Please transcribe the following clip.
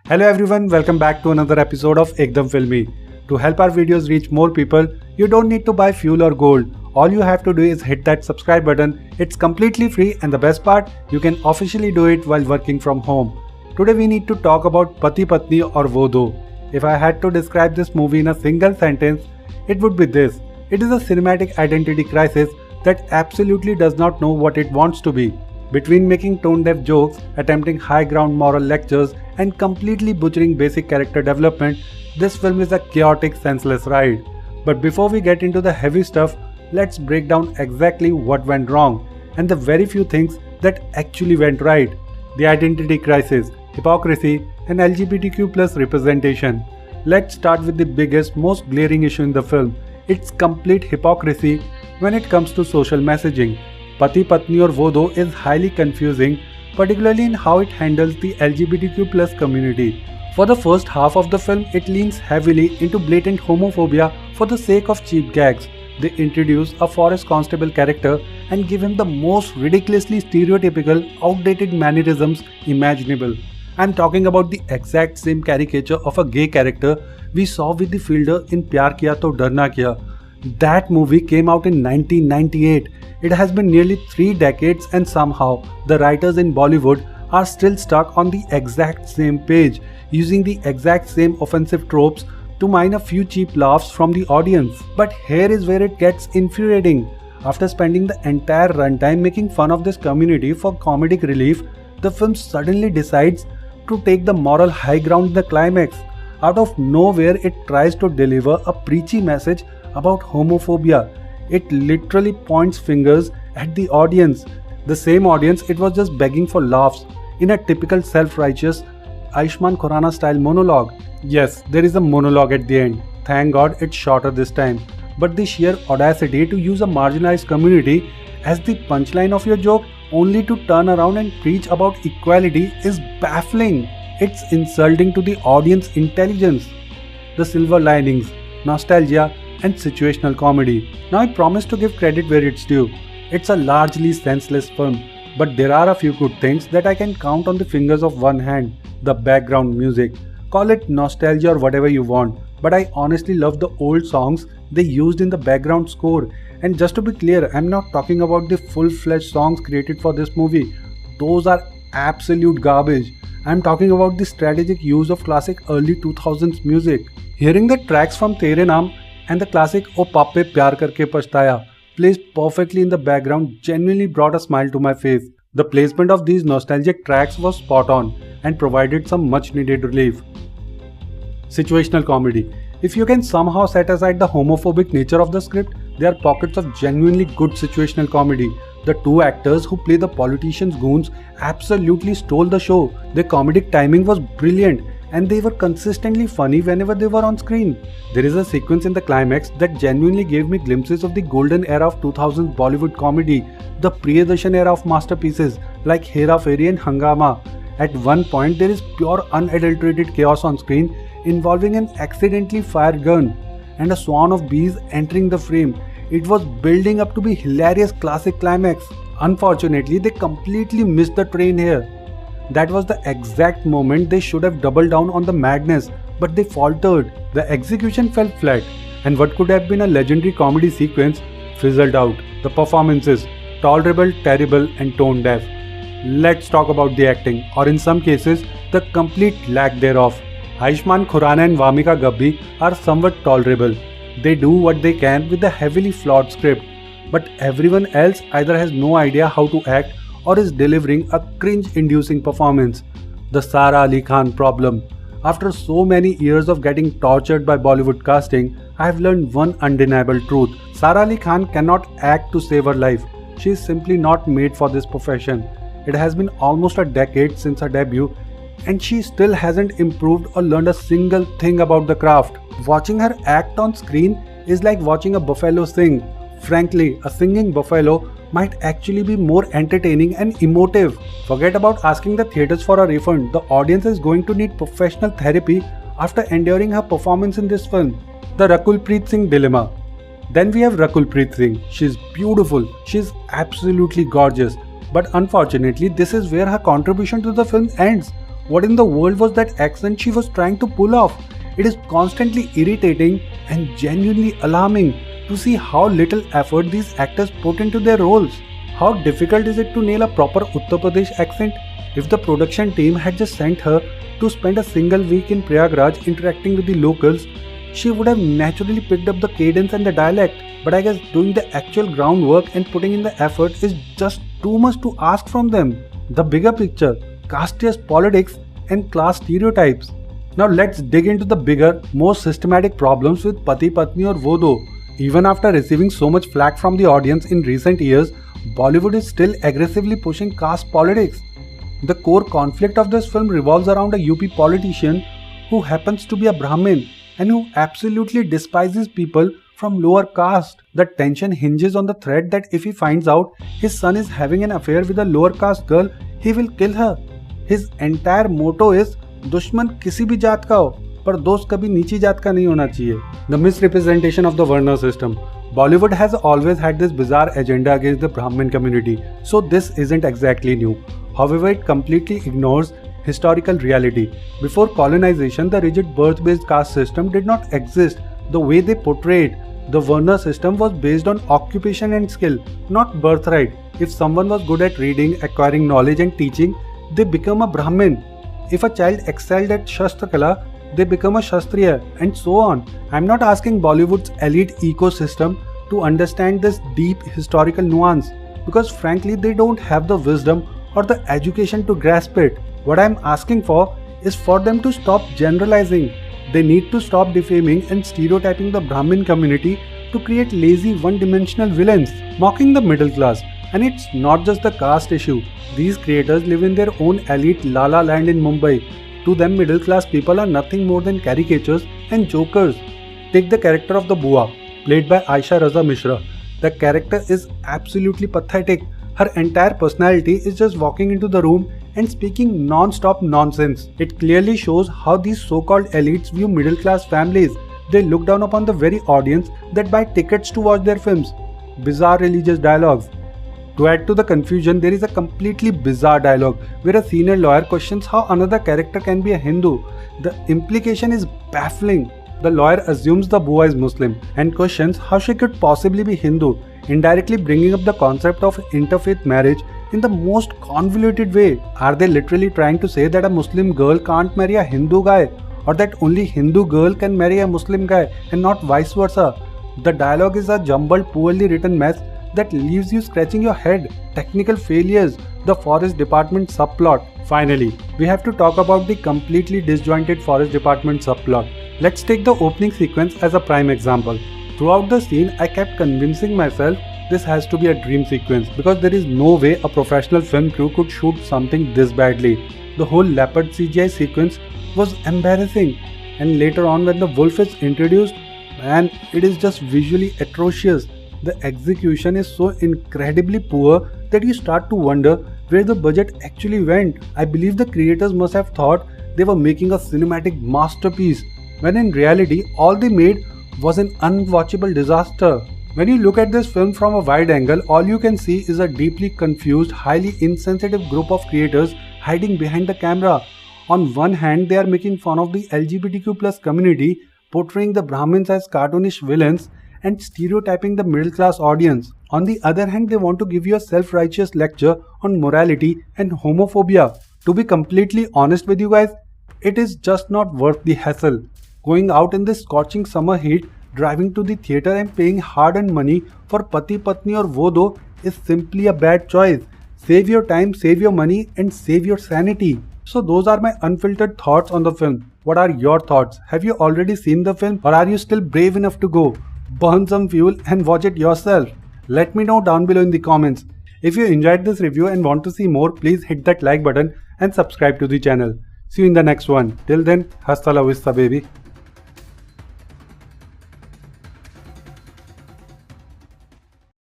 Hello everyone, welcome back to another episode of Ekdam Filmy. To help our videos reach more people, you don't need to buy fuel or gold. All you have to do is hit that subscribe button. It's completely free and the best part, you can officially do it while working from home. Today we need to talk about Pati Patni or Woh Doh. If I had to describe this movie in a single sentence, it would be this. It is a cinematic identity crisis that absolutely does not know what it wants to be. Between making tone-deaf jokes, attempting high-ground moral lectures, and completely butchering basic character development, this film is a chaotic, senseless ride. But before we get into the heavy stuff, let's break down exactly what went wrong and the very few things that actually went right. The identity crisis, hypocrisy, and LGBTQ+ representation. Let's start with the biggest, most glaring issue in the film. Its complete hypocrisy when it comes to social messaging. Pati Patni or Woh Doh is highly confusing, particularly in how it handles the LGBTQ+ community. For the first half of the film, it leans heavily into blatant homophobia for the sake of cheap gags. They introduce a forest constable character and give him the most ridiculously stereotypical, outdated mannerisms imaginable. I'm talking about the exact same caricature of a gay character we saw with the fielder in Pyar Kiya To Darna Kiya. That movie came out in 1998. It has been nearly 3 decades and somehow the writers in Bollywood are still stuck on the exact same page, using the exact same offensive tropes to mine a few cheap laughs from the audience. But here is where it gets infuriating. After spending the entire runtime making fun of this community for comedic relief, the film suddenly decides to take the moral high ground in the climax. Out of nowhere, it tries to deliver a preachy message about homophobia. It literally points fingers at the audience. The same audience it was just begging for laughs in a typical self-righteous Ayushmann Khurrana style monologue. Yes, there is a monologue at the end. Thank God it's shorter this time. But the sheer audacity to use a marginalized community as the punchline of your joke only to turn around and preach about equality is baffling. It's insulting to the audience intelligence. The silver linings, nostalgia, and situational comedy. Now I promise to give credit where it's due. It's a largely senseless film, but there are a few good things that I can count on the fingers of one hand. The background music. Call it nostalgia or whatever you want, but I honestly love the old songs they used in the background score. And just to be clear, I'm not talking about the full-fledged songs created for this movie. Those are absolute garbage. I'm talking about the strategic use of classic early 2000s music. Hearing the tracks from Tere Naam and the classic O Pappe Pyar Karke Pachtaya placed perfectly in the background genuinely brought a smile to my face. The placement of these nostalgic tracks was spot on and provided some much needed relief. Situational comedy. If you can somehow set aside the homophobic nature of the script, there are pockets of genuinely good situational comedy. The two actors who play the politicians' goons absolutely stole the show. Their comedic timing was brilliant and they were consistently funny whenever they were on screen. There is a sequence in the climax that genuinely gave me glimpses of the golden era of 2000s Bollywood comedy, the Priyadarshan era of masterpieces like Hera Fairy and Hangama. At one point there is pure unadulterated chaos on screen involving an accidentally fired gun and a swarm of bees entering the frame. It was building up to be hilarious classic climax. Unfortunately, they completely missed the train here. That was the exact moment they should have doubled down on the madness, but they faltered. The execution fell flat, and what could have been a legendary comedy sequence fizzled out. The performances, tolerable, terrible, and tone deaf. Let's talk about the acting, or in some cases, the complete lack thereof. Ayushmann, Khurrana, and Wamiqa Gabbi are somewhat tolerable. They do what they can with a heavily flawed script, but everyone else either has no idea how to act or is delivering a cringe-inducing performance. The Sara Ali Khan problem. After so many years of getting tortured by Bollywood casting, I have learned one undeniable truth. Sara Ali Khan cannot act to save her life. She is simply not made for this profession. It has been almost a decade since her debut and she still hasn't improved or learned a single thing about the craft. Watching her act on screen is like watching a buffalo sing. Frankly, a singing buffalo might actually be more entertaining and emotive. Forget about asking the theatres for a refund. The audience is going to need professional therapy after enduring her performance in this film. The Rakul Preet Singh dilemma. Then we have Rakul Preet Singh. She's beautiful. She's absolutely gorgeous. But unfortunately, this is where her contribution to the film ends. What in the world was that accent she was trying to pull off? It is constantly irritating and genuinely alarming to see how little effort these actors put into their roles. How difficult is it to nail a proper Uttar Pradesh accent? If the production team had just sent her to spend a single week in Prayagraj interacting with the locals, she would have naturally picked up the cadence and the dialect. But I guess doing the actual groundwork and putting in the effort is just too much to ask from them. The bigger picture, casteist politics and class stereotypes. Now let's dig into the bigger, more systematic problems with Pati Patni or Woh Doh. Even after receiving so much flack from the audience in recent years, Bollywood is still aggressively pushing caste politics. The core conflict of this film revolves around a UP politician who happens to be a Brahmin and who absolutely despises people from lower caste. The tension hinges on the threat that if he finds out his son is having an affair with a lower caste girl, he will kill her. His entire motto is दुश्मन किसी भी जात का हो पर दोस्त कभी नीची जात का नहीं होना चाहिए. The misrepresentation of the Varna system. Bollywood has always had this bizarre agenda against the Brahmin community, so this isn't exactly new. However, it completely ignores historical reality. Before colonization, the rigid birth-based caste system did not exist the way they portray it. The Varna system was based on occupation and skill, not birthright. If someone was good at reading, acquiring knowledge and teaching, they become a Brahmin. If a child excelled at Shastra Kala, they become a Shastriya, and so on. I'm not asking Bollywood's elite ecosystem to understand this deep historical nuance, because frankly they don't have the wisdom or the education to grasp it. What I'm asking for is for them to stop generalizing. They need to stop defaming and stereotyping the Brahmin community to create lazy one-dimensional villains, mocking the middle class. And it's not just the caste issue. These creators live in their own elite la-la land in Mumbai. To them, middle class people are nothing more than caricatures and jokers. Take the character of the Bua, played by Aisha Raza Mishra. The character is absolutely pathetic. Her entire personality is just walking into the room and speaking non-stop nonsense. It clearly shows how these so-called elites view middle class families. They look down upon the very audience that buy tickets to watch their films. Bizarre religious dialogues. To add to the confusion, there is a completely bizarre dialogue where a senior lawyer questions how another character can be a Hindu. The implication is baffling. The lawyer assumes the Bua is Muslim and questions how she could possibly be Hindu, indirectly bringing up the concept of interfaith marriage in the most convoluted way. Are they literally trying to say that a Muslim girl can't marry a Hindu guy, or that only Hindu girl can marry a Muslim guy and not vice versa? The dialogue is a jumbled, poorly written mess that leaves you scratching your head. Technical failures, the forest department subplot. Finally, we have to talk about the completely disjointed forest department subplot. Let's take the opening sequence as a prime example. Throughout the scene, I kept convincing myself this has to be a dream sequence because there is no way a professional film crew could shoot something this badly. The whole leopard CGI sequence was embarrassing, and later on when the wolf is introduced, man, it is just visually atrocious. The execution is so incredibly poor that you start to wonder where the budget actually went. I believe the creators must have thought they were making a cinematic masterpiece, when in reality all they made was an unwatchable disaster. When you look at this film from a wide angle, all you can see is a deeply confused, highly insensitive group of creators hiding behind the camera. On one hand, they are making fun of the LGBTQ+ community, portraying the Brahmins as cartoonish villains and stereotyping the middle class audience. On the other hand, they want to give you a self-righteous lecture on morality and homophobia. To be completely honest with you guys, it is just not worth the hassle. Going out in this scorching summer heat, driving to the theatre and paying hard-earned money for Pati Patni or Woh Doh is simply a bad choice. Save your time, save your money, and save your sanity. So those are my unfiltered thoughts on the film. What are your thoughts? Have you already seen the film, or are you still brave enough to go? Burn some fuel and watch it yourself. Let me know down below in the comments. If you enjoyed this review and want to see more, please hit that like button and subscribe to the channel. See you in the next one. Till then, hasta la vista baby.